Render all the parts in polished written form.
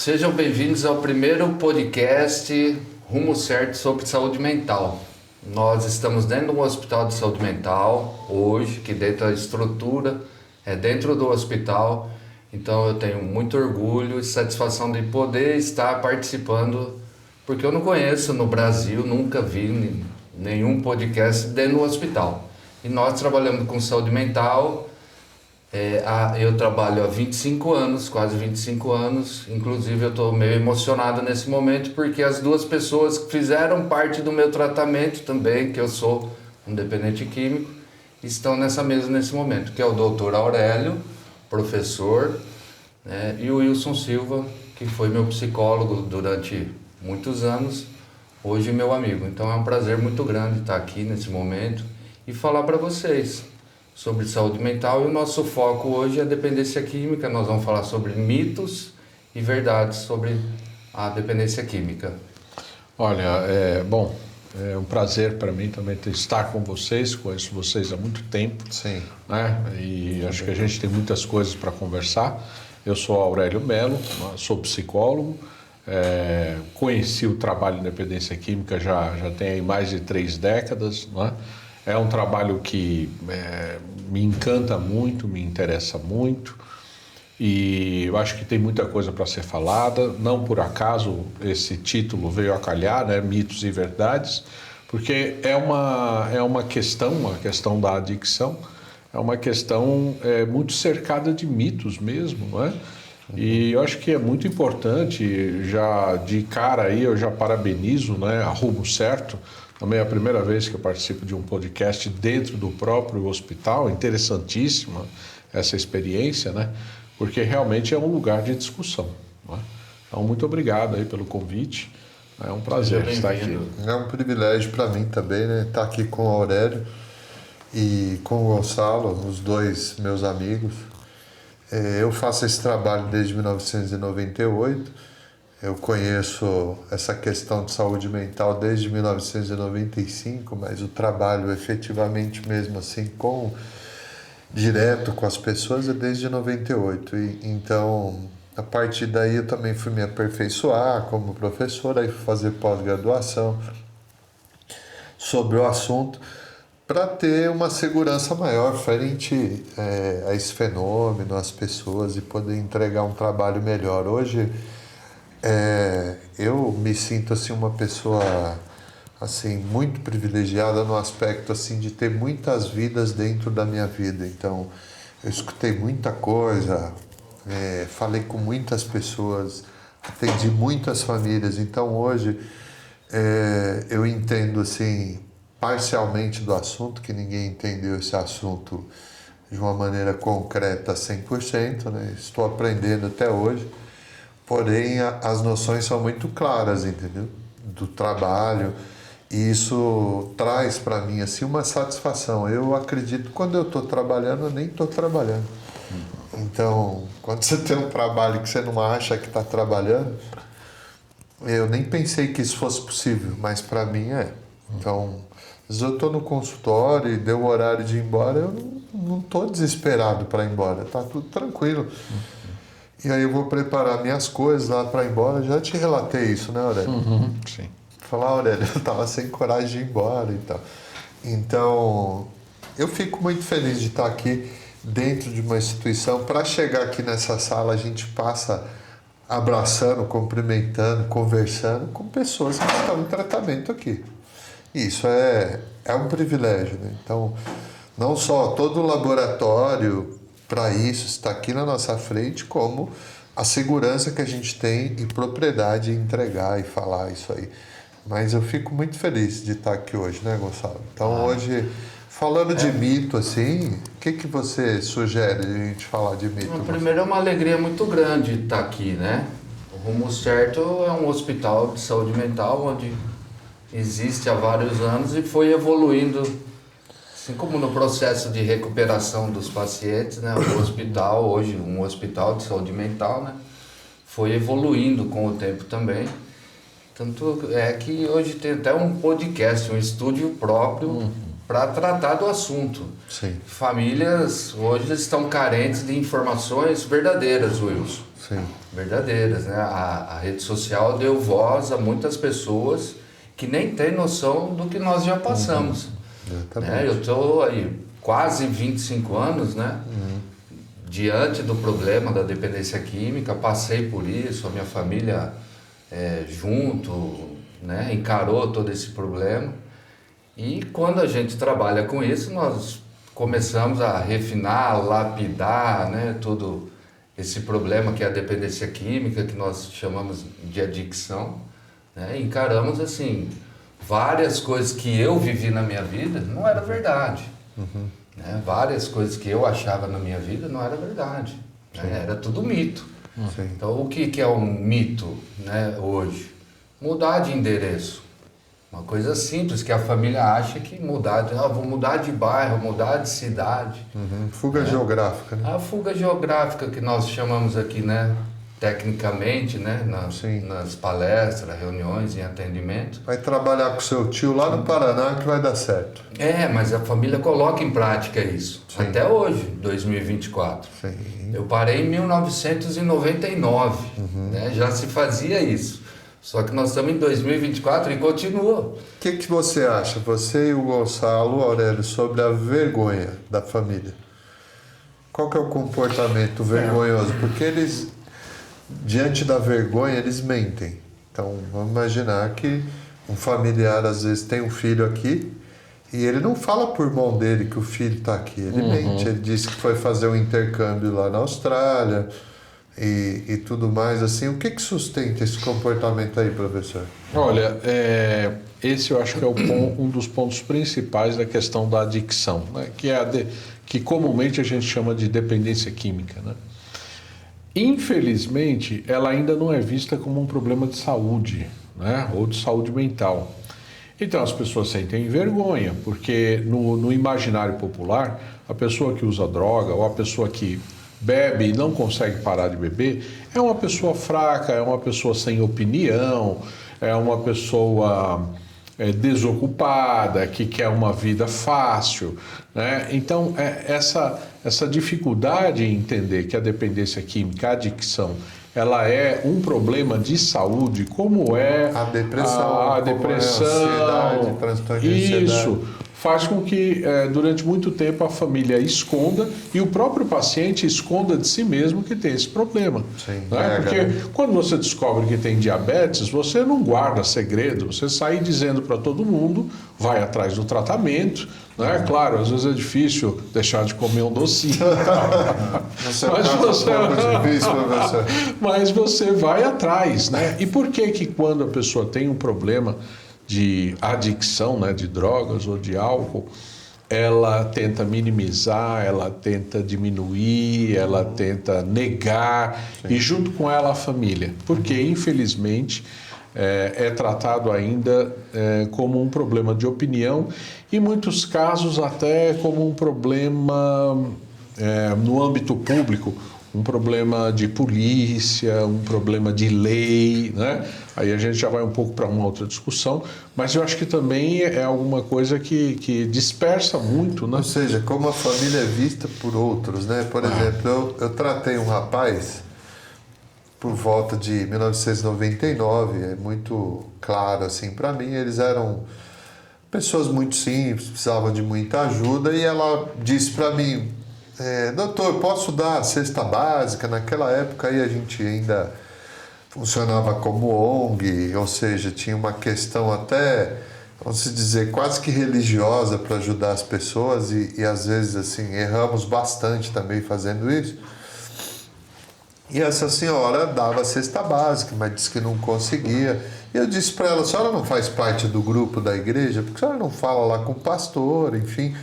Sejam bem-vindos ao primeiro podcast Rumo Certo sobre saúde mental. Nós estamos dentro de um hospital de saúde mental hoje, que dentro da estrutura é dentro do hospital. Então eu tenho muito orgulho e satisfação de poder estar participando, porque eu não conheço no Brasil, nunca vi nenhum podcast dentro do hospital. E nós trabalhamos com saúde mental. Eu trabalho há 25 anos, quase 25 anos, inclusive eu estou meio emocionado nesse momento porque as duas pessoas que fizeram parte do meu tratamento também, que eu sou um dependente químico, estão nessa mesa nesse momento, que é o Dr. Aurélio, professor, né, e o Wilson Silva, que foi meu psicólogo durante muitos anos, hoje meu amigo. Então é um prazer muito grande estar aqui nesse momento e falar para vocês sobre saúde mental, e o nosso foco hoje é a dependência química. Nós vamos falar sobre mitos e verdades sobre a dependência química. Olha, é um prazer para mim também estar com vocês, conheço vocês há muito tempo. Sim. Né? E acho que a gente tem muitas coisas para conversar. Eu sou Aurélio Melo, sou psicólogo, conheci o trabalho de dependência química já tem aí mais de 3 décadas, não é? É um trabalho que me encanta muito, me interessa muito, e eu acho que tem muita coisa para ser falada. Não por acaso esse título veio a calhar, né? Mitos e verdades, porque é uma questão da adicção, é uma questão muito cercada de mitos mesmo, não é? E eu acho que é muito importante, já de cara aí eu já parabenizo, né, a Rumo Certo. Também é a primeira vez que eu participo de um podcast dentro do próprio hospital. Interessantíssima essa experiência, né? Porque realmente é um lugar de discussão, não é? Então, muito obrigado aí pelo convite. É um prazer estar aqui. É um privilégio para mim também, né? Estar aqui com o Aurélio e com o Gonçalo, os dois meus amigos. Eu faço esse trabalho desde 1998. Eu conheço essa questão de saúde mental desde 1995, mas o trabalho efetivamente mesmo assim direto com as pessoas é desde 98. Então, a partir daí eu também fui me aperfeiçoar como professor, aí fui fazer pós-graduação sobre o assunto para ter uma segurança maior frente a esse fenômeno, às pessoas, e poder entregar um trabalho melhor. Hoje eu me sinto assim uma pessoa assim muito privilegiada no aspecto assim de ter muitas vidas dentro da minha vida. Então eu escutei muita coisa, falei com muitas pessoas, atendi muitas famílias. Então hoje eu entendo assim parcialmente do assunto, que ninguém entendeu esse assunto de uma maneira concreta 100%, né? Estou aprendendo até hoje. Porém, as noções são muito claras, entendeu? Do trabalho. E isso traz para mim assim, uma satisfação. Eu acredito que quando eu estou trabalhando, eu nem estou trabalhando. Então, quando você tem um trabalho que você não acha que está trabalhando, eu nem pensei que isso fosse possível, mas para mim é. Então, às vezes eu estou no consultório e deu o horário de ir embora, eu não estou desesperado para ir embora, está tudo tranquilo. E aí eu vou preparar minhas coisas lá para ir embora. Já te relatei isso, né, Aurélio? Sim. Falar, Aurélio, eu estava sem coragem de ir embora e tal. Então, eu fico muito feliz de estar aqui dentro de uma instituição. Para chegar aqui nessa sala, a gente passa abraçando, cumprimentando, conversando com pessoas que estão em tratamento aqui. E isso é um privilégio, né? Então, não só todo o laboratório para isso está aqui na nossa frente, como a segurança que a gente tem e propriedade em entregar e falar isso aí. Mas eu fico muito feliz de estar aqui hoje, né, Gonçalo? Então hoje, falando de mito, assim, o que você sugere de a gente falar de mito? Primeiro, é uma alegria muito grande estar aqui, né? O Rumo Certo é um hospital de saúde mental onde existe há vários anos e foi evoluindo. Assim como no processo de recuperação dos pacientes, né, o hospital, hoje um hospital de saúde mental, né, foi evoluindo com o tempo também. Tanto é que hoje tem até um podcast, um estúdio próprio para tratar do assunto. Sim. Famílias hoje estão carentes de informações verdadeiras, Wilson. Sim. verdadeiras, né? A rede social deu voz a muitas pessoas que nem têm noção do que nós já passamos. Né? Eu estou aí quase 25 anos, né? Diante do problema da dependência química, passei por isso, a minha família junto, né? Encarou todo esse problema. E quando a gente trabalha com isso, nós começamos a refinar, lapidar, né? Todo esse problema que é a dependência química, que nós chamamos de adicção, né? Encaramos assim, várias coisas que eu vivi na minha vida não era verdade. Né? Várias coisas que eu achava na minha vida não era verdade. Né? Era tudo mito. Sim. Então o que é um mito, né, hoje? Mudar de endereço. Uma coisa simples que a família acha que vou mudar de bairro, mudar de cidade. Fuga geográfica, né? A fuga geográfica que nós chamamos aqui, né, tecnicamente, né, Sim. nas palestras, reuniões, em atendimento. Vai trabalhar com seu tio lá no Paraná que vai dar certo. Mas a família coloca em prática isso. Sim. Até hoje, 2024. Sim. Eu parei em 1999, né, já se fazia isso. Só que nós estamos em 2024 e continua. O que você acha, você e o Gonçalo, Aurélio, sobre a vergonha da família? Qual que é o comportamento vergonhoso? Porque eles, diante da vergonha, eles mentem. Então, vamos imaginar que um familiar, às vezes, tem um filho aqui e ele não fala por mão dele que o filho está aqui. Ele mente, ele disse que foi fazer um intercâmbio lá na Austrália e tudo mais. Assim, o que sustenta esse comportamento aí, professor? Olha, esse eu acho que é um dos pontos principais da questão da adicção, né? Que comumente a gente chama de dependência química, né? Infelizmente, ela ainda não é vista como um problema de saúde, né? Ou de saúde mental. Então as pessoas sentem vergonha, porque no imaginário popular, a pessoa que usa droga ou a pessoa que bebe e não consegue parar de beber é uma pessoa fraca, é uma pessoa sem opinião, é uma pessoa desocupada, que quer uma vida fácil, né? Então, essa dificuldade em entender que a dependência química, a adicção, ela é um problema de saúde, como é a depressão, a depressão, ansiedade, transtorno de ansiedade. Isso faz com que durante muito tempo a família esconda e o próprio paciente esconda de si mesmo que tem esse problema. Sim, né? Porque quando você descobre que tem diabetes, você não guarda segredo, você sai dizendo para todo mundo, vai atrás do tratamento. Né? Claro, às vezes é difícil deixar de comer um docinho. Mas você vai atrás. Né? E por que quando a pessoa tem um problema de adicção, né, de drogas ou de álcool, ela tenta minimizar, ela tenta diminuir, ela tenta negar, e junto com ela a família, porque infelizmente é tratado ainda como um problema de opinião, e em muitos casos até como um problema no âmbito público, um problema de polícia, um problema de lei, né? Aí a gente já vai um pouco para uma outra discussão, mas eu acho que também é alguma coisa que dispersa muito, né? Ou seja, como a família é vista por outros, né? Por exemplo, eu tratei um rapaz por volta de 1999, é muito claro assim para mim, eles eram pessoas muito simples, precisavam de muita ajuda, e ela disse para mim: doutor, posso dar a cesta básica? Naquela época aí a gente ainda funcionava como ONG, ou seja, tinha uma questão até, vamos dizer, quase que religiosa para ajudar as pessoas, e às vezes assim, erramos bastante também fazendo isso. E essa senhora dava a cesta básica, mas disse que não conseguia. E eu disse para ela: a senhora não faz parte do grupo da igreja? Porque a senhora não fala lá com o pastor, enfim...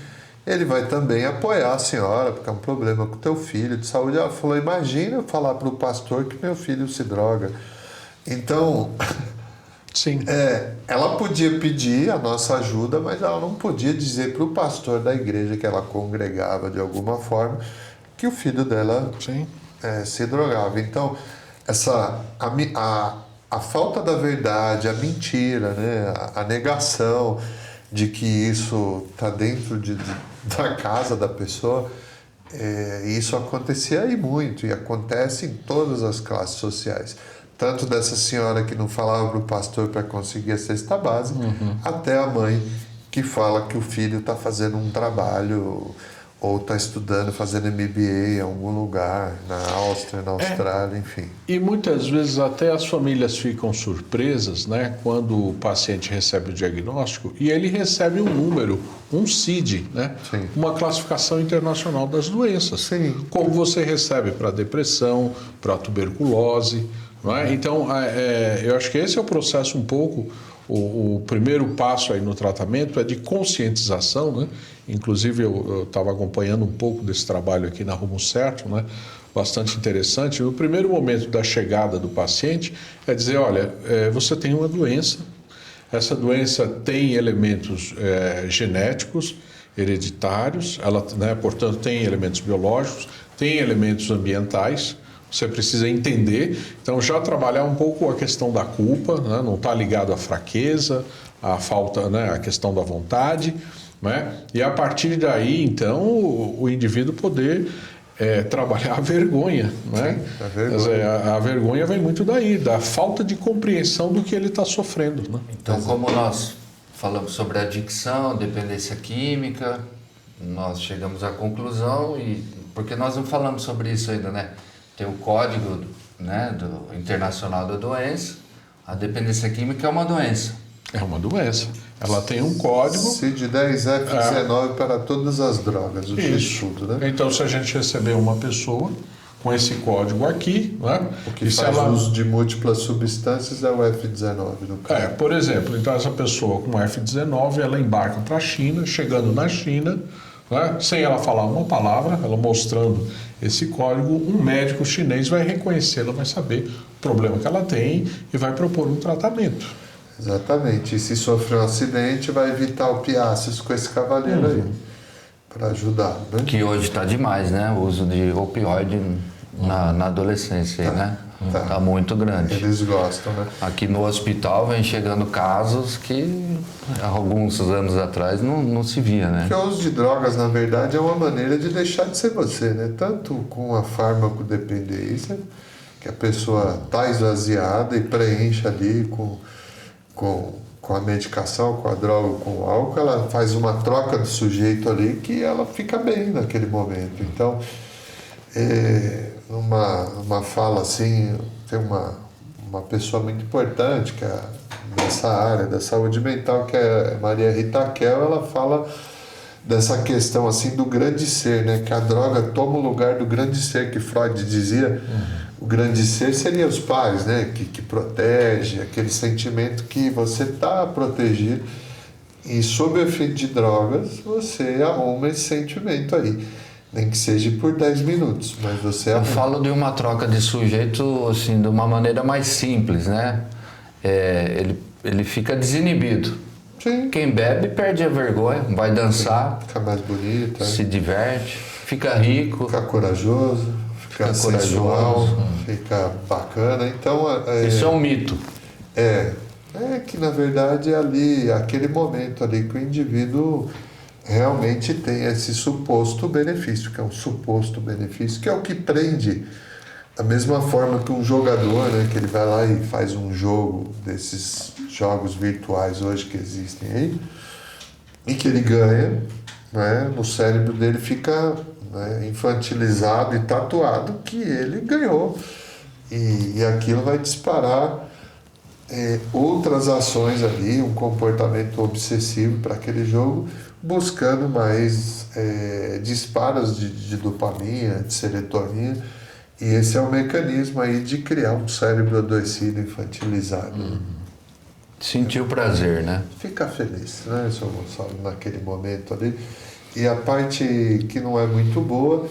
Ele vai também apoiar a senhora, porque é um problema com o teu filho de saúde. Ela falou: imagina eu falar para o pastor que meu filho se droga. Então, sim. Ela podia pedir a nossa ajuda, mas ela não podia dizer para o pastor da igreja que ela congregava de alguma forma que o filho dela se drogava. Então, a falta da verdade, a mentira, né? A negação de que isso está dentro da casa da pessoa, Isso acontecia aí muito e acontece em todas as classes sociais. Tanto dessa senhora que não falava para o pastor para conseguir a cesta básica, até a mãe que fala que o filho está fazendo um trabalho ou está estudando, fazendo MBA em algum lugar, na Áustria, na Austrália, enfim. E muitas vezes até as famílias ficam surpresas, né, quando o paciente recebe o diagnóstico e ele recebe um número, um CID, né, Sim. uma classificação internacional das doenças, Sim. como você recebe para depressão, para tuberculose, não é? Então, eu acho que esse é o processo um pouco. O primeiro passo aí no tratamento é de conscientização, né? Inclusive eu estava acompanhando um pouco desse trabalho aqui na Rumo Certo, né? Bastante interessante. No primeiro momento da chegada do paciente é dizer, olha, você tem uma doença, essa doença tem elementos genéticos, hereditários, ela, né, portanto tem elementos biológicos, tem elementos ambientais. Você precisa entender, então já trabalhar um pouco a questão da culpa, né? Não está ligado à fraqueza, à falta, né? À questão da vontade, né? E a partir daí, então, o indivíduo poder trabalhar a vergonha, né? Sim, a vergonha. Quer dizer, a vergonha vem muito daí, da falta de compreensão do que ele está sofrendo, né? Então, como nós falamos sobre adicção, dependência química, nós chegamos à conclusão, porque nós não falamos sobre isso ainda, né? Tem o código, né, do Internacional da Doença. A dependência química é uma doença. É uma doença. Ela tem um código. CID-10F19 para todas as drogas, o estudo, né? Então, se a gente receber uma pessoa com esse código aqui, né? O que faz uso de múltiplas substâncias é o F19, no caso. Por exemplo, então essa pessoa com F19, ela embarca para a China, chegando na China, né, sem ela falar uma palavra, ela mostrando esse código, um médico chinês vai reconhecê-la, vai saber o problema que ela tem e vai propor um tratamento. Exatamente. E se sofrer um acidente, vai evitar opiáceos com esse cavaleiro aí, para ajudar, né? Que hoje está demais, né? O uso de opioide na adolescência, né? Tá muito grande. Eles gostam, né? Aqui no hospital vem chegando casos que há alguns anos atrás não se via, né? Porque o uso de drogas, na verdade, é uma maneira de deixar de ser você, né? Tanto com a farmacodependência, que a pessoa está esvaziada e preenche ali com a medicação, com a droga, com o álcool, ela faz uma troca do sujeito ali que ela fica bem naquele momento. Então, uma fala assim, tem uma pessoa muito importante que é dessa área da saúde mental, que é Maria Rita Kel, ela fala dessa questão assim do grande ser, né? Que a droga toma o lugar do grande ser que Freud dizia. O grande ser seria os pais, né? Que protege, aquele sentimento que você está protegido. E sob o efeito de drogas, você arruma esse sentimento aí. Nem que seja por 10 minutos, mas você Eu arruma. falo de uma troca de sujeito assim, de uma maneira mais simples, né? Ele fica desinibido. Sim. Quem bebe perde a vergonha, vai dançar, Fica mais bonito, se diverte, fica rico. fica corajoso, fica sensual, corajoso. fica bacana. Então, Isso é um mito. é que na verdade é ali, aquele momento ali que o indivíduo realmente tem esse suposto benefício, que é um suposto benefício, que é o que prende. Da mesma forma que um jogador, né, que ele vai lá e faz um jogo desses jogos virtuais hoje que existem aí, e que ele ganha, né, no cérebro dele fica, né, infantilizado e tatuado que ele ganhou. E aquilo vai disparar outras ações ali, um comportamento obsessivo para aquele jogo, buscando mais disparos de dopamina, de serotonina. E esse é o mecanismo aí de criar um cérebro adoecido, infantilizado. Sentiu prazer, né? Fica feliz, né, seu Gonçalo, naquele momento ali. E a parte que não é muito boa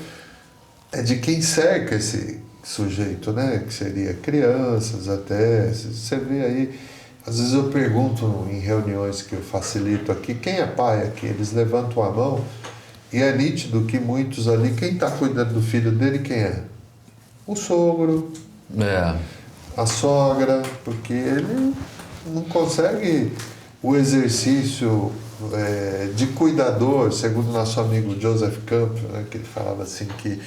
é de quem cerca esse sujeito, né? Que seria crianças até. Você vê aí, às vezes eu pergunto em reuniões que eu facilito aqui, quem é pai aqui? Eles levantam a mão e é nítido que muitos ali, quem está cuidando do filho dele, quem é? O sogro, a sogra, porque ele não consegue o exercício de cuidador, segundo nosso amigo Joseph Campbell, né, que ele falava assim que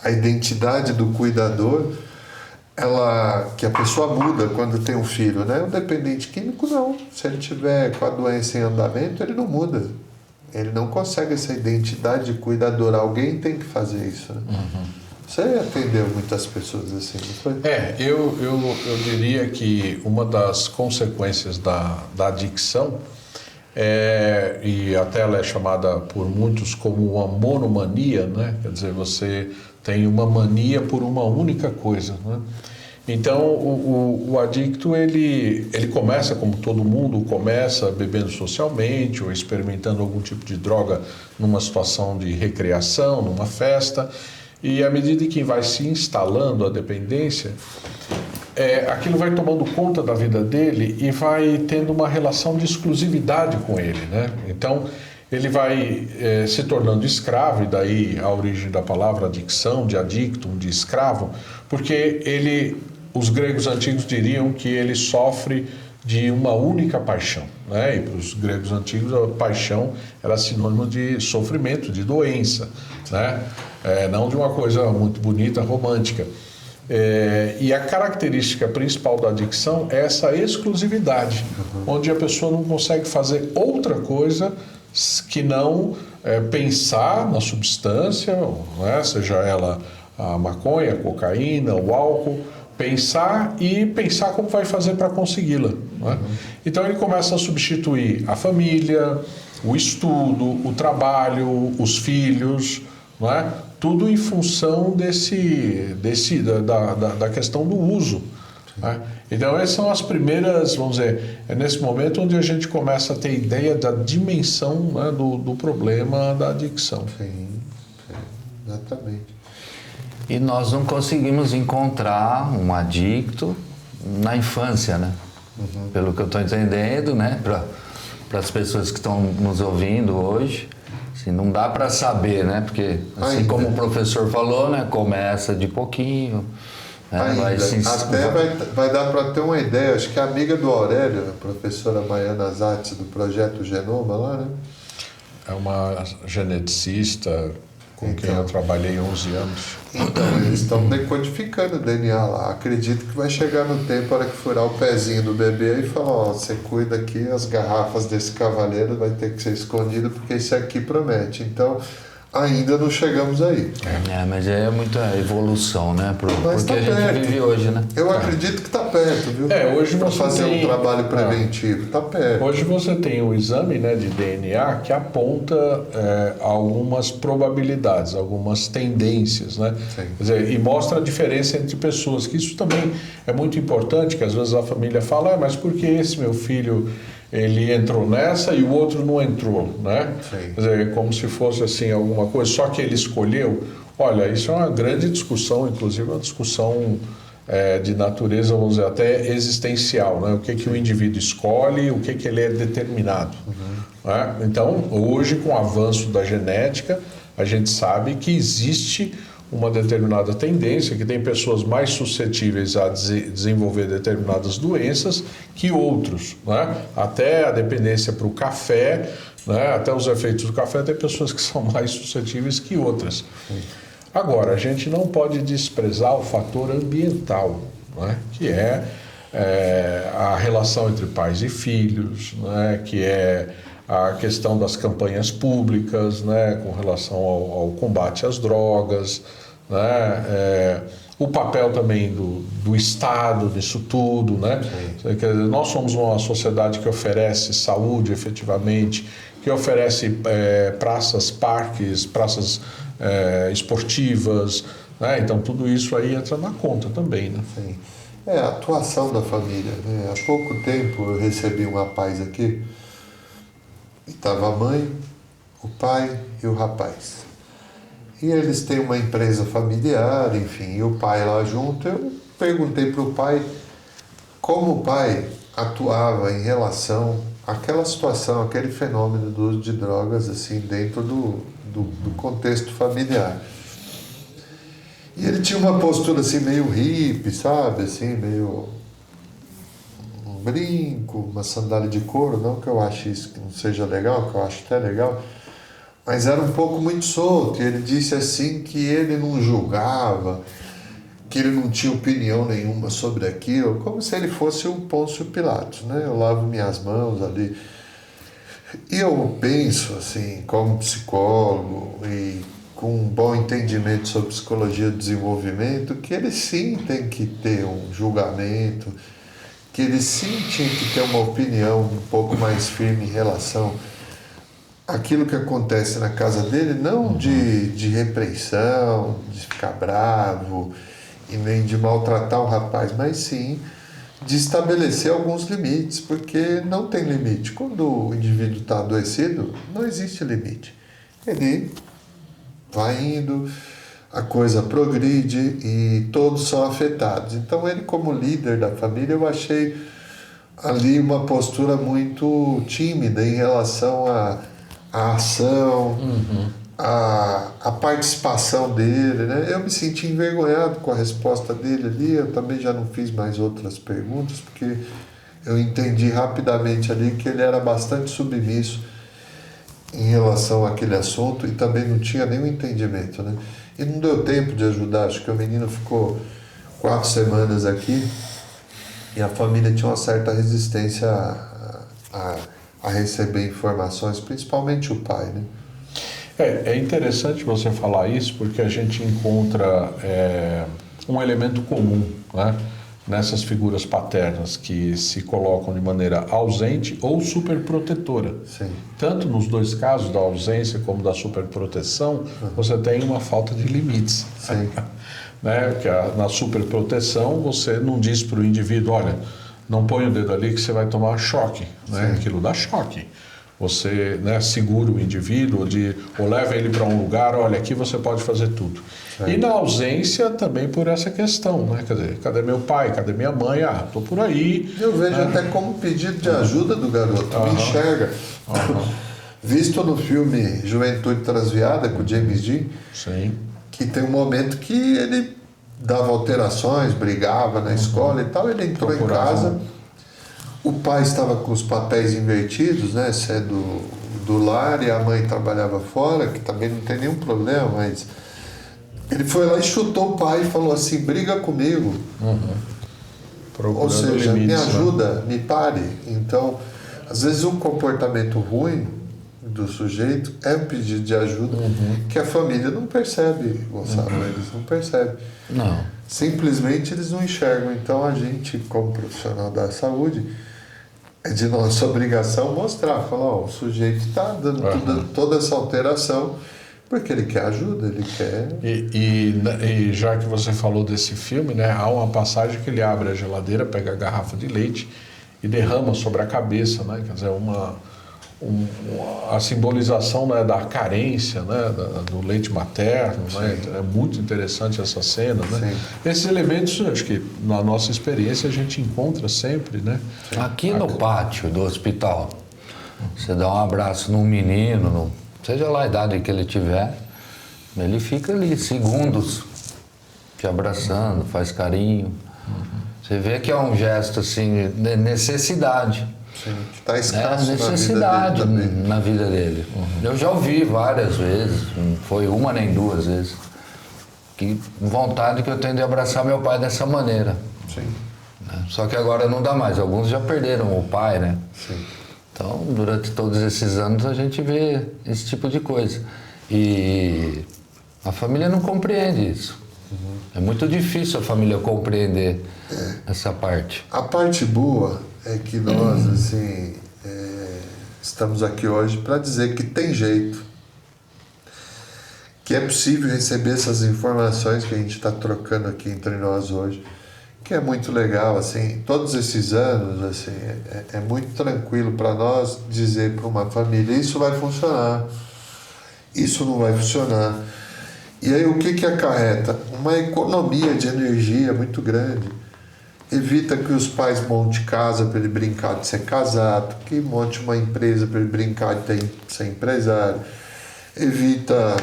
a identidade do cuidador, que a pessoa muda quando tem um filho, né? O dependente químico não. Se ele tiver com a doença em andamento, ele não muda. Ele não consegue essa identidade de cuidador. Alguém tem que fazer isso, né? Você atendeu muitas pessoas assim, não foi? Eu diria que uma das consequências da adicção e até ela é chamada por muitos como uma monomania, né? Quer dizer, você tem uma mania por uma única coisa, né? Então, o adicto, ele começa, como todo mundo, começa bebendo socialmente ou experimentando algum tipo de droga numa situação de recreação, numa festa, e à medida que vai se instalando a dependência, aquilo vai tomando conta da vida dele e vai tendo uma relação de exclusividade com ele, né? Então, ele vai se tornando escravo, e daí a origem da palavra adicção, de adictum, de escravo, porque os gregos antigos diriam que ele sofre de uma única paixão, né? E para os gregos antigos a paixão era sinônimo de sofrimento, de doença, né? Não de uma coisa muito bonita, romântica. E a característica principal da adicção é essa exclusividade, onde a pessoa não consegue fazer outra coisa que não pensar na substância, né? Seja ela a maconha, a cocaína, o álcool, pensar como vai fazer para consegui-la, né? Então ele começa a substituir a família, o estudo, o trabalho, os filhos, né? Tudo em função da questão do uso, né? Então essas são as primeiras, vamos dizer, é nesse momento onde a gente começa a ter ideia da dimensão, né, do problema da adicção. Sim, exatamente. E nós não conseguimos encontrar um adicto na infância, né? Pelo que eu estou entendendo, né? Para as pessoas que estão nos ouvindo hoje, assim, não dá para saber, né? Porque, assim como o professor falou, né? Começa de pouquinho. Né? Vai dar para ter uma ideia, acho que a amiga do Aurélio, a professora Maiana Zatz, do Projeto Genoma lá, né? É uma geneticista com quem eu trabalhei 11 anos. Então, eles estão decodificando o DNA lá. Acredito que vai chegar no tempo, a hora que furar o pezinho do bebê e falar, ó, você cuida aqui, as garrafas desse cavaleiro vai ter que ser escondido, porque isso aqui promete. Então, ainda não chegamos aí. Mas é muita evolução, né? Porque tá a gente vive hoje, né? Eu acredito que está perto, viu? Hoje para você fazer tem um trabalho preventivo, está perto. Hoje você tem um exame, né, de DNA que aponta algumas probabilidades, algumas tendências, né? Sim. Quer dizer, e mostra a diferença entre pessoas, que isso também é muito importante, que às vezes a família fala, mas por que esse meu filho ele entrou nessa e o outro não entrou, né? Sim. Quer dizer, como se fosse assim alguma coisa, só que ele escolheu. Olha, isso é uma grande discussão, inclusive uma discussão de natureza, vamos dizer, até existencial, né? O que o indivíduo escolhe, o que ele é determinado. Né? Então, hoje, com o avanço da genética, a gente sabe que existe uma determinada tendência, que tem pessoas mais suscetíveis a desenvolver determinadas doenças que outros, né? Até a dependência para o café, né? Até os efeitos do café, tem pessoas que são mais suscetíveis que outras. Agora, a gente não pode desprezar o fator ambiental, né? Que é a relação entre pais e filhos, né? Que é a questão das campanhas públicas, né? Com relação ao combate às drogas, né? O papel também do Estado nisso tudo, né? Quer dizer, nós somos uma sociedade que oferece saúde efetivamente, que oferece praças, parques, praças esportivas, né? Então tudo isso aí entra na conta também, né? Sim. A atuação da família, né? Há pouco tempo eu recebi um rapaz aqui, e estava a mãe, o pai e o rapaz. E eles têm uma empresa familiar, enfim, e o pai lá junto. Eu perguntei para o pai como o pai atuava em relação àquela situação, aquele fenômeno do uso de drogas, assim, dentro do contexto familiar. E ele tinha uma postura assim meio hippie, sabe? Assim, meio brinco, uma sandália de couro, não que eu ache isso que não seja legal, que eu acho até legal, mas era um pouco muito solto. E ele disse assim que ele não julgava, que ele não tinha opinião nenhuma sobre aquilo, como se ele fosse o Pôncio Pilatos, né? Eu lavo minhas mãos ali. E eu penso, assim, como psicólogo e com um bom entendimento sobre psicologia do desenvolvimento, que ele sim tem que ter um julgamento, que ele sim tinha que ter uma opinião um pouco mais firme em relação àquilo que acontece na casa dele, não de repreensão, de ficar bravo e nem de maltratar o rapaz, mas sim de estabelecer alguns limites, porque não tem limite. Quando o indivíduo está adoecido, não existe limite. Ele vai indo, a coisa progride e todos são afetados. Então ele, como líder da família, eu achei ali uma postura muito tímida em relação à ação, a participação dele, né? Eu me senti envergonhado com a resposta dele ali. Eu também já não fiz mais outras perguntas, porque eu entendi rapidamente ali que ele era bastante submisso em relação àquele assunto e também não tinha nenhum entendimento, né? E não deu tempo de ajudar. Acho que o menino ficou 4 semanas aqui e a família tinha uma certa resistência a receber informações, principalmente o pai, né? É interessante você falar isso, porque a gente encontra um elemento comum, né, nessas figuras paternas que se colocam de maneira ausente ou superprotetora. Sim. Tanto nos dois casos, da ausência como da superproteção, você tem uma falta de limites. Sim. Né? Porque na superproteção você não diz para o indivíduo, olha, não põe o dedo ali que você vai tomar choque, né? Aquilo dá choque. Você, né, segura o indivíduo ou leva ele para um lugar, olha, aqui você pode fazer tudo. E na ausência também por essa questão, né? Quer dizer, cadê meu pai, cadê minha mãe? Ah, estou por aí. Eu vejo até como pedido de ajuda do garoto, me enxerga. Visto no filme Juventude Transviada, com James Dean, Sim. que tem um momento que ele dava alterações, brigava na escola e tal, ele entrou em casa, o pai estava com os papéis invertidos, né, sendo do lar, e a mãe trabalhava fora, que também não tem nenhum problema, mas ele foi lá e chutou o pai e falou assim, briga comigo. Ou seja, limites, me ajuda, me pare. Então, às vezes um comportamento ruim do sujeito é um pedido de ajuda que a família não percebe, Gonçalo, eles não percebem. Não. Simplesmente eles não enxergam. Então a gente, como profissional da saúde, é de nossa obrigação mostrar, falar, ó, o sujeito está dando toda essa alteração porque ele quer ajuda, ele quer... E já que você falou desse filme, né, há uma passagem que ele abre a geladeira, pega a garrafa de leite e derrama sobre a cabeça, né? Quer dizer, a simbolização, né, da carência, né, do leite materno, né? É muito interessante essa cena, né? Esses elementos, acho que na nossa experiência a gente encontra sempre, né? Aqui no pátio do hospital, você dá um abraço num menino, seja lá a idade que ele tiver, ele fica ali segundos te abraçando, faz carinho. Você vê que é um gesto assim de necessidade. Sim, que está escasso necessidade na vida dele. Eu já ouvi várias vezes, não foi uma nem duas vezes, que vontade que eu tenho de abraçar meu pai dessa maneira. Sim. Só que agora não dá mais, alguns já perderam o pai, né? Sim. Então, durante todos esses anos a gente vê esse tipo de coisa. E a família não compreende isso. É muito difícil a família compreender essa parte. A parte boa é que nós, assim, estamos aqui hoje para dizer que tem jeito, que é possível receber essas informações que a gente está trocando aqui entre nós hoje, que é muito legal, assim, todos esses anos, assim, é muito tranquilo para nós dizer para uma família, isso vai funcionar, isso não vai funcionar. E aí o que acarreta? Uma economia de energia muito grande. Evita que os pais montem casa para ele brincar de ser casado, que monte uma empresa para ele brincar de ser empresário. Evita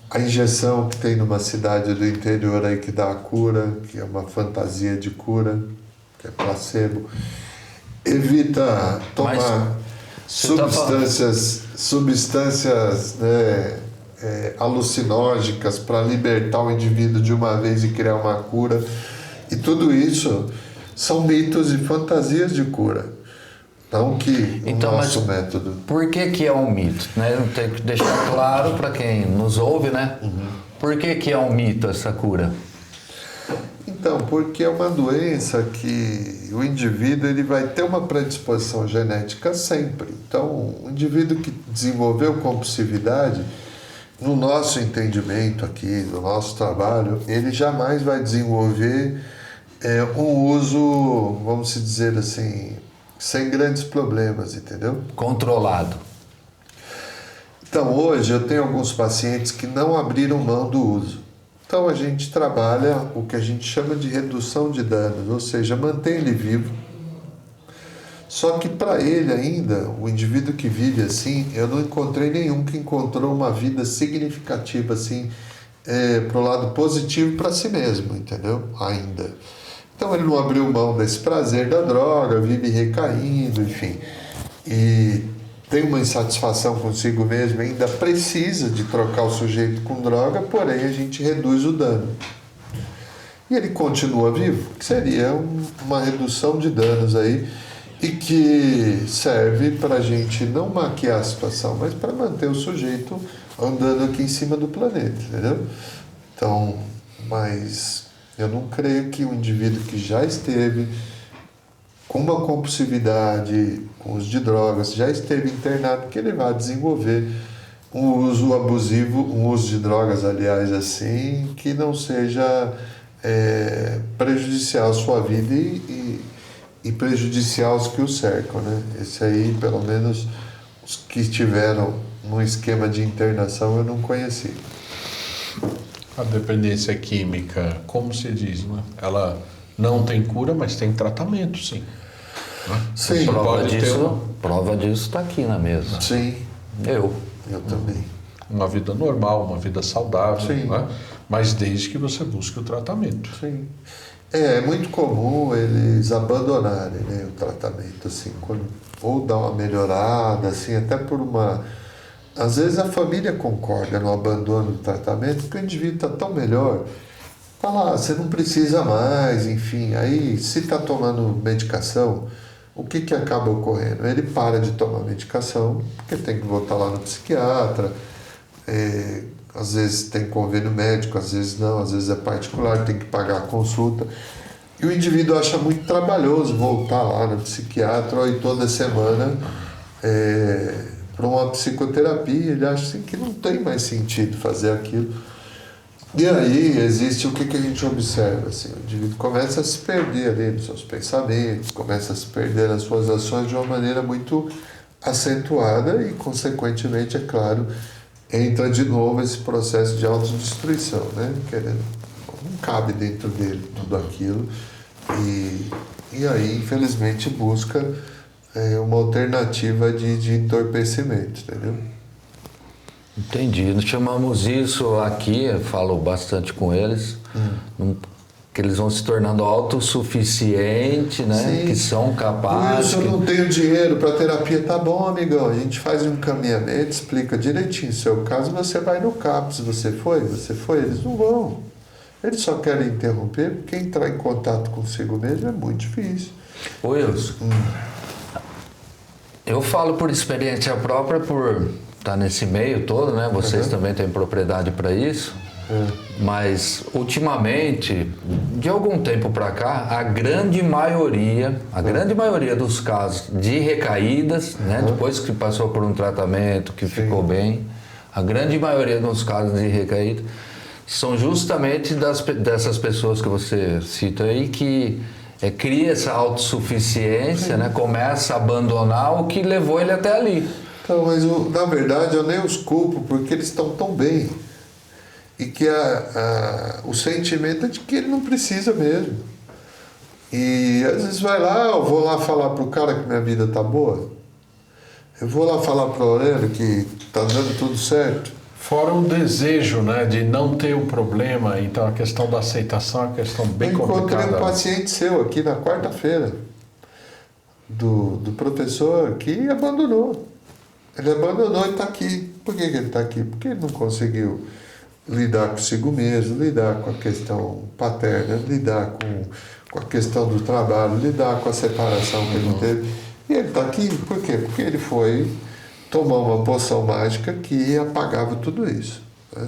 a injeção que tem numa cidade do interior aí que dá a cura, que é uma fantasia de cura, que é placebo. Evita tomar substâncias né, alucinógenas para libertar o indivíduo de uma vez e criar uma cura. E tudo isso são mitos e fantasias de cura. Não que então, o nosso método. Por que é um mito? Né? Eu tenho que deixar claro para quem nos ouve, né? Por que é um mito essa cura? Então, porque é uma doença que o indivíduo ele vai ter uma predisposição genética sempre. Então, o indivíduo que desenvolveu compulsividade, no nosso entendimento aqui, no nosso trabalho, ele jamais vai desenvolver um uso, vamos dizer assim, sem grandes problemas, entendeu? Controlado. Então, hoje eu tenho alguns pacientes que não abriram mão do uso. Então, a gente trabalha o que a gente chama de redução de danos, ou seja, mantém ele vivo. Só que para ele ainda, o indivíduo que vive assim, eu não encontrei nenhum que encontrou uma vida significativa assim, para o lado positivo para si mesmo, entendeu? Ainda. Então ele não abriu mão desse prazer da droga, vive recaindo, enfim. E tem uma insatisfação consigo mesmo, ainda precisa de trocar o sujeito com droga, porém a gente reduz o dano. E ele continua vivo, que seria uma redução de danos aí, e que serve para a gente não maquiar a situação, mas para manter o sujeito andando aqui em cima do planeta, entendeu? Então, mas eu não creio que um indivíduo que já esteve com uma compulsividade, com uso de drogas, já esteve internado, que ele vai desenvolver um uso abusivo, um uso de drogas, aliás, assim, que não seja prejudicial à sua vida e prejudicial aos que o cercam, né? Esse aí, pelo menos, os que estiveram num esquema de internação, eu não conheci. A dependência química, como se diz, né? Ela não tem cura, mas tem tratamento, sim. Né? Sim. Prova disso está aqui na mesa. Sim. Eu também. Uma vida normal, uma vida saudável, sim. Né? Mas desde que você busque o tratamento. Sim. É muito comum eles abandonarem, né, o tratamento, assim, ou dar uma melhorada, assim, até por uma... Às vezes a família concorda no abandono do tratamento, porque o indivíduo está tão melhor, fala, você não precisa mais, enfim. Aí, se está tomando medicação, o que acaba ocorrendo? Ele para de tomar medicação, porque tem que voltar lá no psiquiatra, às vezes tem convênio médico, às vezes não, às vezes é particular, tem que pagar a consulta. E o indivíduo acha muito trabalhoso voltar lá no psiquiatra e toda semana para uma psicoterapia. Ele acha assim, que não tem mais sentido fazer aquilo. E aí existe o que a gente observa. Assim, o indivíduo começa a se perder ali nos seus pensamentos, começa a se perder nas suas ações de uma maneira muito acentuada e, consequentemente, é claro, entra de novo esse processo de autodestruição, né? Não cabe dentro dele tudo aquilo e aí, infelizmente, busca uma alternativa de entorpecimento, entendeu? Entendi. Nós chamamos isso aqui, eu falo bastante com eles, que eles vão se tornando autossuficientes, né? Sim. Que são capazes. Por isso eu não tenho dinheiro para terapia. Tá bom, amigão, a gente faz um encaminhamento, explica direitinho o seu caso, você vai no CAPS. Você foi, eles não vão. Eles só querem interromper, porque entrar em contato consigo mesmo é muito difícil. Ô Wilson, eu falo por experiência própria, por estar nesse meio todo, né? Vocês também têm propriedade para isso. Mas, ultimamente, de algum tempo para cá, a grande maioria dos casos de recaídas, né? Depois que passou por um tratamento, que ficou bem, a grande maioria dos casos de recaída são justamente dessas pessoas que você cita aí, que cria essa autossuficiência, né? Começa a abandonar o que levou ele até ali. Então, mas na verdade eu nem os culpo, porque eles estão tão bem. E que o sentimento é de que ele não precisa mesmo. E às vezes vai lá, eu vou lá falar pro cara que minha vida tá boa. Eu vou lá falar pro Aurélio que tá dando tudo certo. Fora o desejo, né, de não ter o problema, então a questão da aceitação é uma questão bem complicada. Eu encontrei um paciente seu aqui na quarta-feira, do professor que abandonou. Ele abandonou e está aqui. Por que ele está aqui? Porque ele não conseguiu lidar consigo mesmo, lidar com a questão paterna, lidar com a questão do trabalho, lidar com a separação que ele teve. E ele está aqui por quê? Porque ele foi tomar uma poção mágica que apagava tudo isso, né?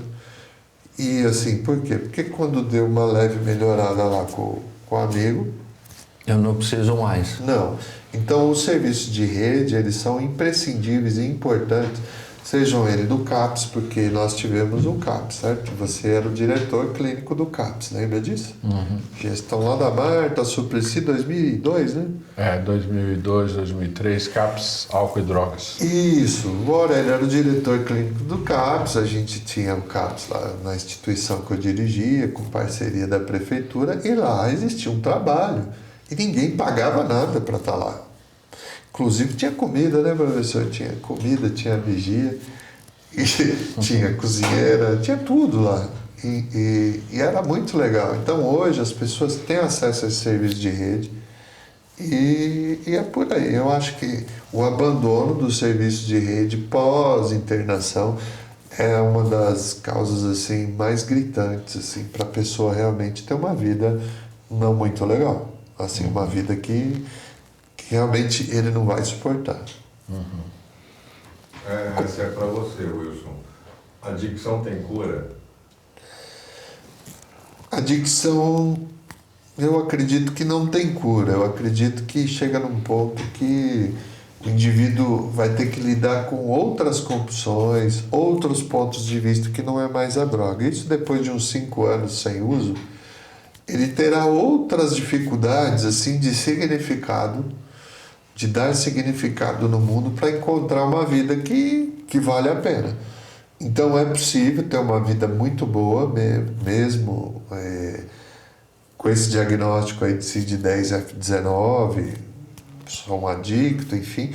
E assim, por quê? Porque quando deu uma leve melhorada lá com o amigo... Eu não preciso mais. Não. Então, os serviços de rede, eles são imprescindíveis e importantes, sejam eles do CAPS, porque nós tivemos um CAPS, certo? Você era o diretor clínico do CAPS, lembra disso? Uhum. Gestão lá da Marta, Suplicy, 2002, né? 2002, 2003, CAPS, álcool e drogas. Isso, o Aurélio era o diretor clínico do CAPS, a gente tinha o CAPS lá na instituição que eu dirigia, com parceria da prefeitura, e lá existia um trabalho, e ninguém pagava nada para estar lá. Inclusive tinha comida, né, professor? Tinha comida, tinha vigia, e tinha cozinheira, tinha tudo lá. E era muito legal. Então hoje as pessoas têm acesso a esse serviço de rede e é por aí. Eu acho que o abandono do serviço de rede pós-internação é uma das causas assim, mais gritantes assim, para a pessoa realmente ter uma vida não muito legal. Assim, uma vida que realmente ele não vai suportar. Essa é para você, Wilson. A adicção tem cura? A adicção, eu acredito que não tem cura. Eu acredito que chega num ponto que o indivíduo vai ter que lidar com outras compulsões, outros pontos de vista que não é mais a droga. Isso depois de uns 5 anos sem uso, ele terá outras dificuldades assim de significado, de dar significado no mundo para encontrar uma vida que vale a pena. Então é possível ter uma vida muito boa mesmo com esse diagnóstico aí de CID-10F19, sou um adicto, enfim.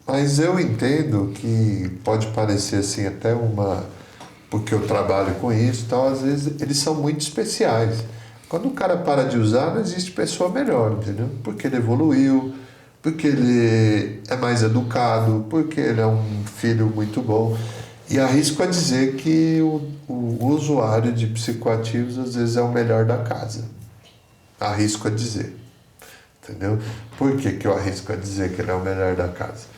Mas eu entendo que pode parecer assim até porque eu trabalho com isso, então às vezes eles são muito especiais. Quando o cara para de usar, não existe pessoa melhor, entendeu? Porque ele evoluiu, porque ele é mais educado, porque ele é um filho muito bom. E arrisco a dizer que o usuário de psicoativos às vezes é o melhor da casa. Arrisco a dizer. Entendeu? Por que eu arrisco a dizer que ele é o melhor da casa?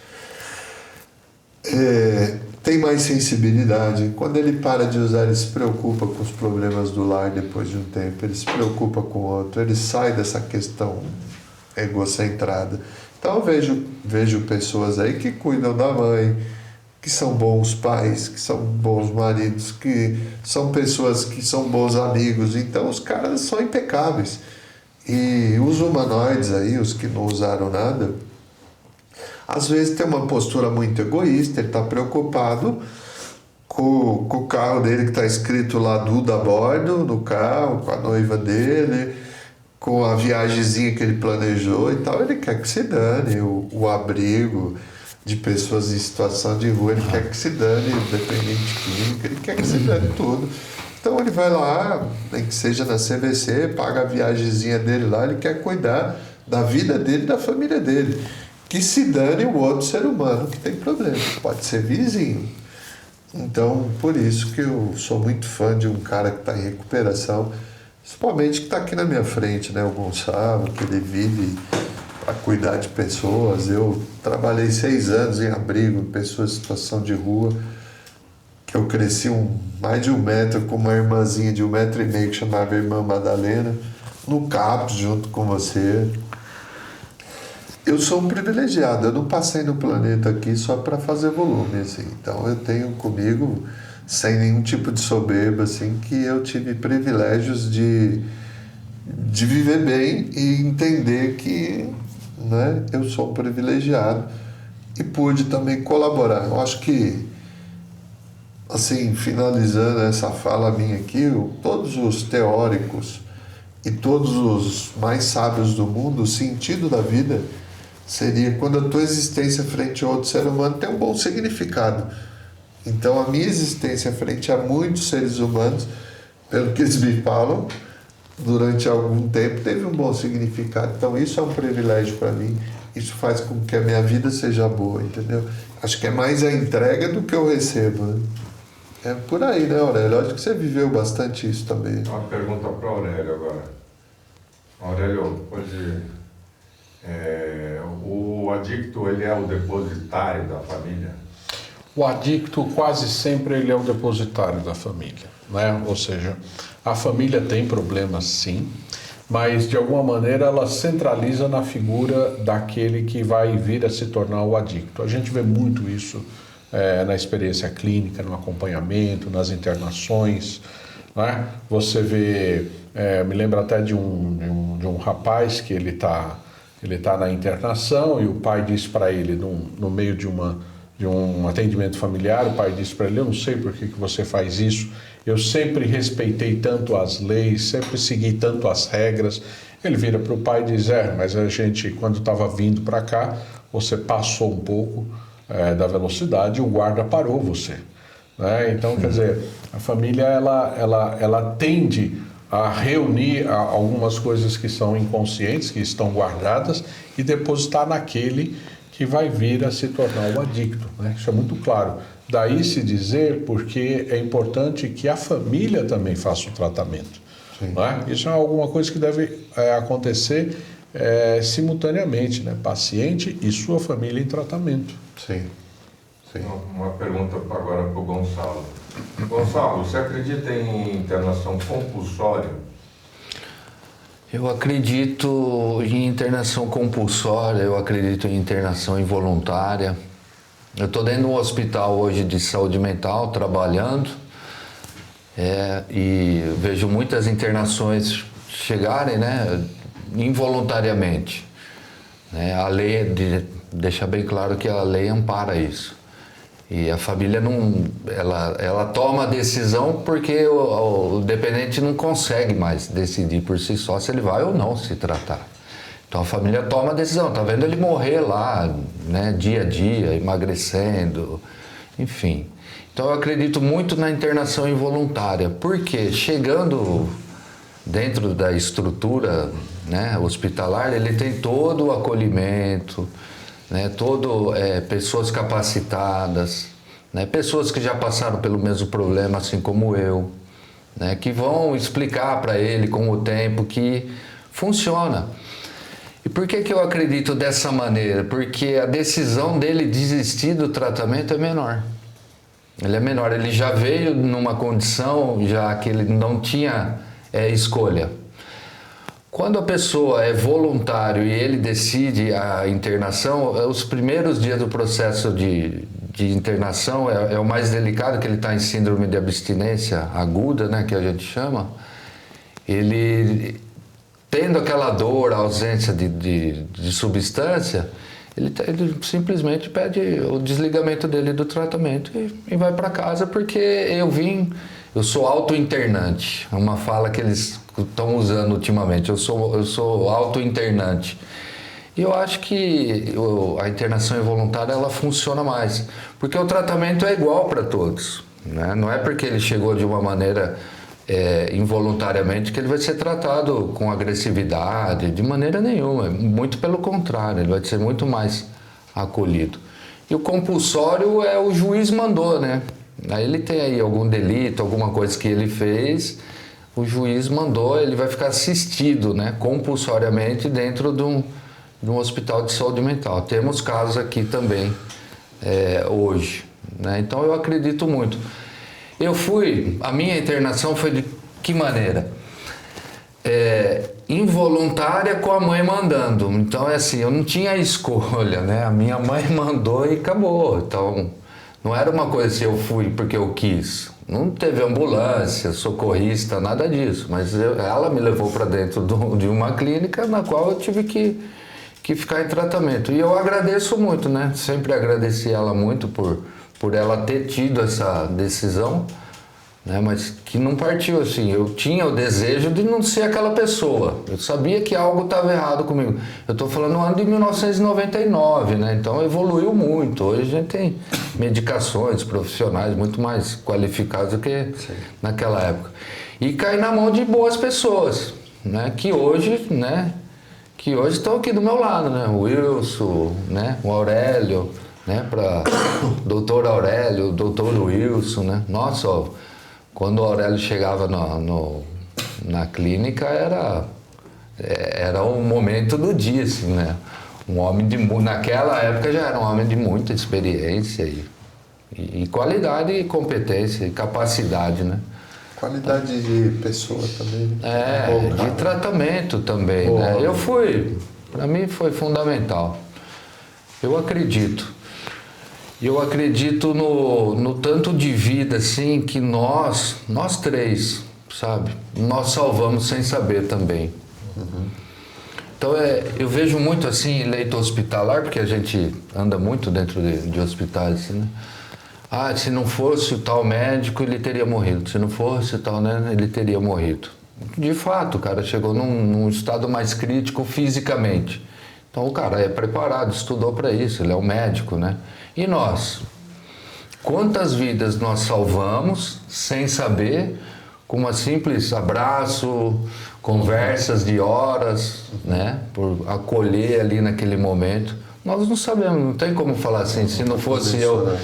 Tem mais sensibilidade. Quando ele para de usar, ele se preocupa com os problemas do lar depois de um tempo. Ele se preocupa com o outro. Ele sai dessa questão egocentrada. Então eu vejo pessoas aí que cuidam da mãe, que são bons pais, que são bons maridos, que são pessoas que são bons amigos. Então os caras são impecáveis. E os humanoides aí, os que não usaram nada, às vezes tem uma postura muito egoísta, ele está preocupado com o carro dele que está escrito lá Duda a bordo no carro, com a noiva dele, com a viagemzinha que ele planejou e tal. Ele quer que se dane o abrigo de pessoas em situação de rua, ele quer que se dane o dependente químico, ele quer que se dane tudo. Então ele vai lá, nem que seja na CVC, paga a viagemzinha dele lá, ele quer cuidar da vida dele e da família dele. Que se dane o outro ser humano que tem problema, pode ser vizinho. Então, por isso que eu sou muito fã de um cara que está em recuperação, principalmente que está aqui na minha frente, né? O Gonçalo, que ele vive para cuidar de pessoas. Eu trabalhei 6 anos em abrigo, pessoas em situação de rua, que eu cresci mais de 1 metro com uma irmãzinha de 1,5 metro que chamava Irmã Madalena, no CAPS junto com você. Eu sou um privilegiado, eu não passei no planeta aqui só para fazer volume, assim. Então eu tenho comigo, sem nenhum tipo de soberba, assim, que eu tive privilégios de viver bem e entender que, né, eu sou um privilegiado e pude também colaborar. Eu acho que, assim, finalizando essa fala minha aqui, todos os teóricos e todos os mais sábios do mundo, o sentido da vida seria quando a tua existência frente a outro ser humano tem um bom significado. Então a minha existência frente a muitos seres humanos, pelo que eles me falam, durante algum tempo teve um bom significado. Então isso é um privilégio para mim. Isso faz com que a minha vida seja boa, entendeu? Acho que é mais a entrega do que eu recebo, né? É por aí, né, Aurélio? Acho que você viveu bastante isso também. Uma pergunta para Aurélio agora. Aurélio, pode... o adicto, ele é o depositário da família? O adicto quase sempre ele é o depositário da família, né? Ou seja, a família tem problemas sim, mas de alguma maneira ela centraliza na figura daquele que vai vir a se tornar o adicto. A gente vê muito isso na experiência clínica, no acompanhamento, nas internações, né? Você vê, me lembra até de um rapaz que ele tá na internação e o pai disse para ele, no meio de um atendimento familiar, o pai disse para ele: eu não sei por que você faz isso, eu sempre respeitei tanto as leis, sempre segui tanto as regras. Ele vira para o pai e diz: mas a gente, quando estava vindo para cá, você passou um pouco da velocidade e o guarda parou você. Né? Então, quer dizer, a família ela tende a reunir algumas coisas que são inconscientes, que estão guardadas, e depositar naquele que vai vir a se tornar o adicto, né? Isso é muito claro. Daí se dizer porque é importante que a família também faça o tratamento. Né? Isso é alguma coisa que deve acontecer simultaneamente, né? Paciente e sua família em tratamento. Sim. Uma pergunta agora para o Gonçalo. Gonçalo, você acredita em internação compulsória? Eu acredito em internação compulsória, eu acredito em internação involuntária. Eu estou dentro de um hospital hoje de saúde mental, trabalhando, e vejo muitas internações chegarem, né, involuntariamente. A lei, deixa bem claro que a lei ampara isso. E a família ela toma a decisão porque o dependente não consegue mais decidir por si só se ele vai ou não se tratar. Então a família toma a decisão, tá vendo ele morrer lá, né, dia a dia, emagrecendo, enfim. Então eu acredito muito na internação involuntária, porque chegando dentro da estrutura, né, hospitalar, ele tem todo o acolhimento, né, pessoas capacitadas, né, pessoas que já passaram pelo mesmo problema, assim como eu, né, que vão explicar para ele com o tempo que funciona. E por que eu acredito dessa maneira? Porque a decisão dele desistir do tratamento é menor. Ele é menor, ele já veio numa condição já que ele não tinha escolha. Quando a pessoa é voluntário e ele decide a internação, os primeiros dias do processo de internação é o mais delicado, que ele está em síndrome de abstinência aguda, né, que a gente chama. Ele, tendo aquela dor, a ausência de substância, ele simplesmente pede o desligamento dele do tratamento e vai para casa, porque eu sou auto-internate, é uma fala que eles estão usando ultimamente, eu sou auto-internate. E eu acho que a internação involuntária ela funciona mais, porque o tratamento é igual para todos, né? Não é porque ele chegou de uma maneira involuntariamente que ele vai ser tratado com agressividade, de maneira nenhuma, muito pelo contrário, ele vai ser muito mais acolhido. E o compulsório o juiz mandou, né? Aí ele tem aí algum delito, alguma coisa que ele fez, o juiz mandou, ele vai ficar assistido, né, compulsoriamente dentro de um hospital de saúde mental. Temos casos aqui também hoje, né? Então eu acredito muito. A minha internação foi de que maneira? Involuntária, com a mãe mandando. Então assim, eu não tinha escolha, né? A minha mãe mandou e acabou. Então não era uma coisa assim, eu fui porque eu quis. Não teve ambulância, socorrista, nada disso. Mas ela me levou para dentro de uma clínica na qual eu tive que ficar em tratamento. E eu agradeço muito, né? Sempre agradeci ela muito por ela ter tido essa decisão, né? Mas que não partiu assim. Eu tinha o desejo de não ser aquela pessoa. Eu sabia que algo estava errado comigo. Eu estou falando no ano de 1999, né? Então evoluiu muito. Hoje a gente tem medicações profissionais muito mais qualificadas do que naquela época. E caí na mão de boas pessoas, né? Que hoje estão aqui do meu lado, né? O Wilson, né? O Aurélio, né? Para doutor Aurélio, doutor Wilson, né? Nossa, ó, quando o Aurélio chegava na clínica era um momento do dia, assim, né? Um homem naquela época já era um homem de muita experiência e qualidade e competência e capacidade, né? Qualidade de pessoa também. De tratamento também, né? Para mim foi fundamental. Eu acredito no tanto de vida, assim, que nós três, sabe? Nós salvamos sem saber também. Então, eu vejo muito, assim, leito hospitalar, porque a gente anda muito dentro de hospitais, assim, né? Ah, se não fosse o tal médico, ele teria morrido. Se não fosse o tal, né, ele teria morrido. De fato, o cara chegou num estado mais crítico fisicamente. Então, o cara é preparado, estudou para isso, ele é um médico, né? E nós? Quantas vidas nós salvamos sem saber, com um simples abraço, conversas de horas, né? Por acolher ali naquele momento. Nós não sabemos, não tem como falar assim, se não fosse eu,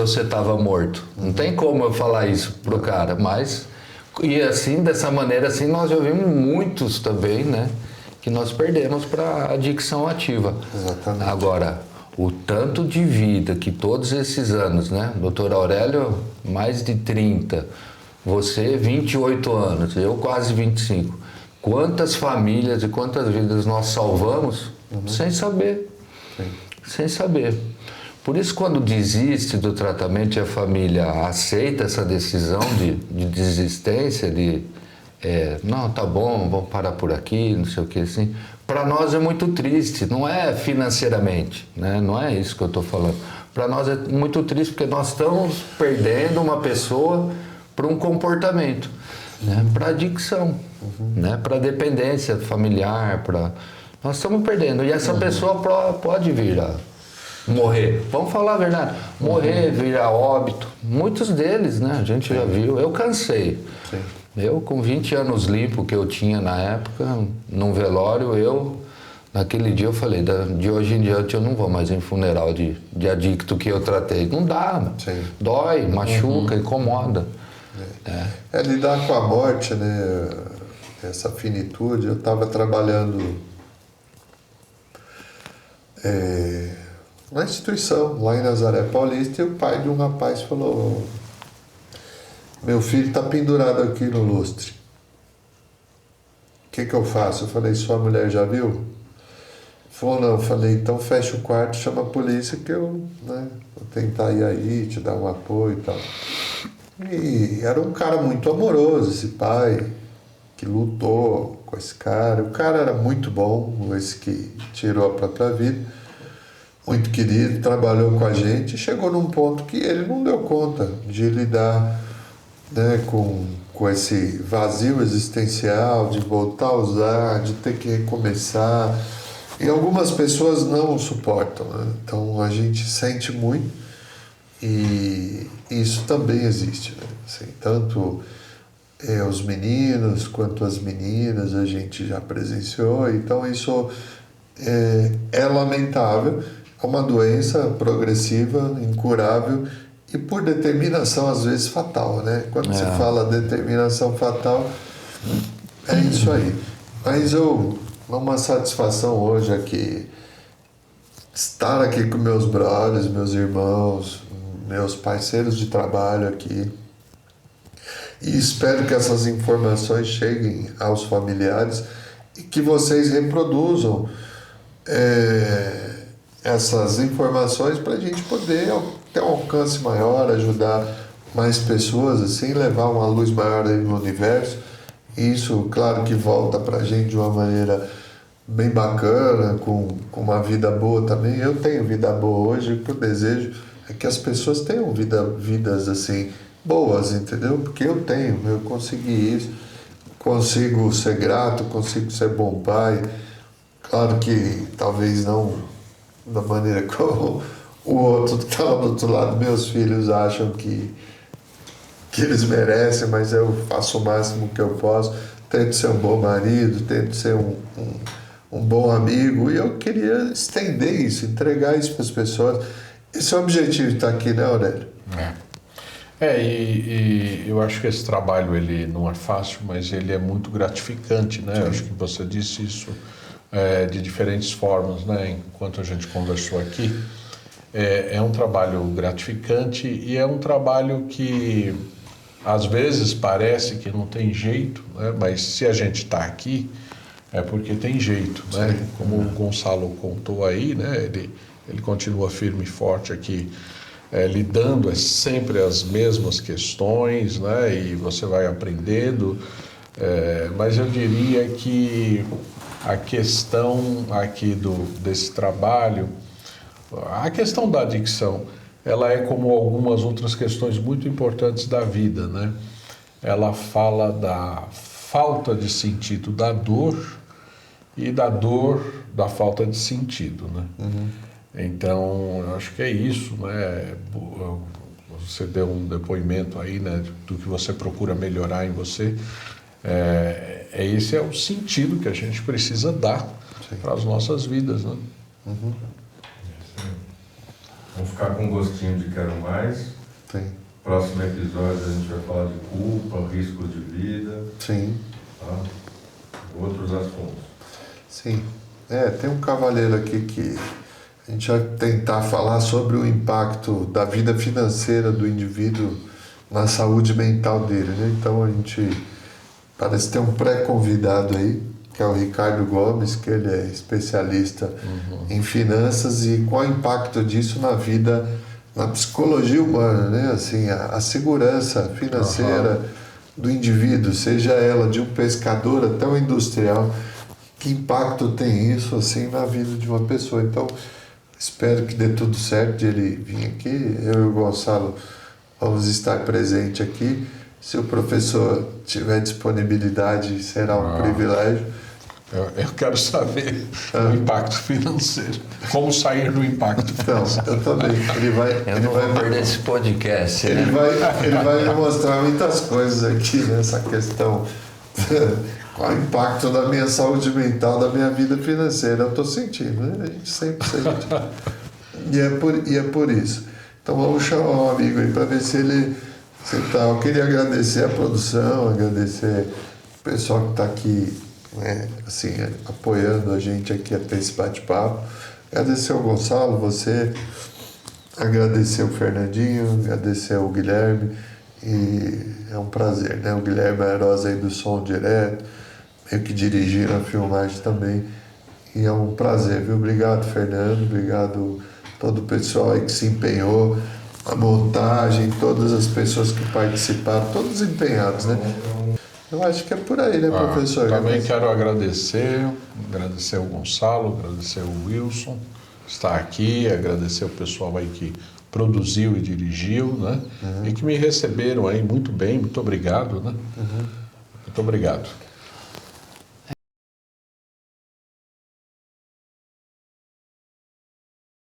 você estava morto. Não tem como eu falar isso pro cara, mas... E assim, dessa maneira, assim, nós já vimos muitos também, né? Que nós perdemos para adicção ativa. Exatamente. Agora, o tanto de vida que todos esses anos, né? Doutor Aurélio, mais de 30. Você, 28 anos. Eu, quase 25. Quantas famílias e quantas vidas nós salvamos sem saber. Sim. Sem saber. Por isso, quando desiste do tratamento e a família aceita essa decisão de desistência, não, tá bom, vamos parar por aqui, não sei o que, assim, para nós é muito triste, não é financeiramente, né? Não é isso que eu estou falando. Para nós é muito triste porque nós estamos perdendo uma pessoa para um comportamento, né? Para adicção, né? Para dependência familiar, nós estamos perdendo. E essa pessoa pode vir a morrer. Vamos falar a verdade. Morrer, virar óbito. Muitos deles, né? A gente já viu. Eu cansei. Sim. Eu, com 20 anos limpo que eu tinha na época, num velório, naquele dia eu falei, de hoje em diante eu não vou mais em funeral de adicto que eu tratei. Não dá. Sim. Dói, machuca, incomoda. Lidar com a morte, né? Essa finitude. Eu estava trabalhando na instituição, lá em Nazaré Paulista, e o pai de um rapaz falou: meu filho está pendurado aqui no lustre. O que eu faço? Eu falei: sua mulher já viu? Ele falou: não. Eu falei: então fecha o quarto, chama a polícia que eu, né, vou tentar ir aí, te dar um apoio e tal. E era um cara muito amoroso, esse pai, que lutou com esse cara. O cara era muito bom, esse que tirou a própria vida, muito querido, trabalhou com a gente, e chegou num ponto que ele não deu conta de lidar, né, com esse vazio existencial, de voltar a usar, de ter que recomeçar. E algumas pessoas não suportam, né? Então a gente sente muito, e isso também existe, né? Assim, tanto os meninos quanto as meninas a gente já presenciou, então isso é lamentável, é uma doença progressiva, incurável e por determinação às vezes fatal, né? Quando você fala determinação fatal, é isso aí. Mas é uma satisfação hoje aqui estar aqui com meus brothers, meus irmãos, meus parceiros de trabalho aqui. E espero que essas informações cheguem aos familiares e que vocês reproduzam essas informações para a gente poder ter um alcance maior, ajudar mais pessoas, assim, levar uma luz maior aí no universo. E isso, claro, que volta para a gente de uma maneira bem bacana, com uma vida boa também. Eu tenho vida boa hoje, o que eu desejo é que as pessoas tenham vidas assim, boas, entendeu? Porque eu consegui isso, consigo ser grato, consigo ser bom pai. Claro que talvez não da maneira como o outro que está do outro lado, meus filhos acham que eles merecem, mas eu faço o máximo que eu posso. Tento ser um bom marido, tento ser um bom amigo, e eu queria estender isso, entregar isso para as pessoas. Esse é o objetivo de estar aqui, né, Aurélio? E eu acho que esse trabalho ele não é fácil, mas ele é muito gratificante, né? Eu acho que você disse isso de diferentes formas, né? Enquanto a gente conversou aqui. É um trabalho gratificante e é um trabalho que às vezes parece que não tem jeito, né? Mas se a gente está aqui é porque tem jeito, né? Como o Gonçalo contou aí, né? Ele continua firme e forte aqui, lidando sempre as mesmas questões, né? E você vai aprendendo, mas eu diria que a questão aqui desse trabalho, a questão da adicção, ela é como algumas outras questões muito importantes da vida, né? Ela fala da falta de sentido da dor e da dor da falta de sentido, né? Então, eu acho que é isso, né? Você deu um depoimento aí, né, do que você procura melhorar em você. Esse é o sentido que a gente precisa dar para as nossas vidas, né? Vamos ficar com um gostinho de quero mais. Sim. Próximo episódio a gente vai falar de culpa, riscos de vida. Sim. Tá? Outros assuntos. Sim. Tem um cavaleiro aqui que a gente vai tentar falar sobre o impacto da vida financeira do indivíduo na saúde mental dele, né? Então a gente parece ter um pré-convidado aí, que é o Ricardo Gomes, que ele é especialista em finanças e qual o impacto disso na vida, na psicologia humana, né? Assim, a segurança financeira do indivíduo, seja ela de um pescador até um industrial, que impacto tem isso assim na vida de uma pessoa. Então, espero que dê tudo certo de ele vir aqui. Eu e o Gonçalo vamos estar presente aqui. Se o professor tiver disponibilidade, será um privilégio. Eu quero saber o impacto financeiro. Como sair do impacto financeiro. Então, eu também. Eu não vou perder esse podcast. Ele vai me mostrar muitas coisas aqui nessa questão. Qual o impacto da minha saúde mental, da minha vida financeira. Eu estou sentindo, né? A gente sempre sente. E é por isso. Então vamos chamar um amigo aí para ver se ele... Eu queria agradecer a produção, agradecer o pessoal que está aqui, né, assim, apoiando a gente aqui até esse bate-papo. Agradecer ao Gonçalo, você, agradecer o Fernandinho, agradecer ao Guilherme, e é um prazer, né? O Guilherme Airosa aí do Som Direto, meio que dirigiram a filmagem também, e é um prazer, viu? Obrigado, Fernando, obrigado a todo o pessoal aí que se empenhou, a montagem, todas as pessoas que participaram, todos empenhados, né? Eu acho que é por aí, né, professor? Também quero agradecer ao Gonçalo, agradecer ao Wilson, estar aqui, agradecer o pessoal aí que produziu e dirigiu, né? E que me receberam aí muito bem, muito obrigado, né? Muito obrigado.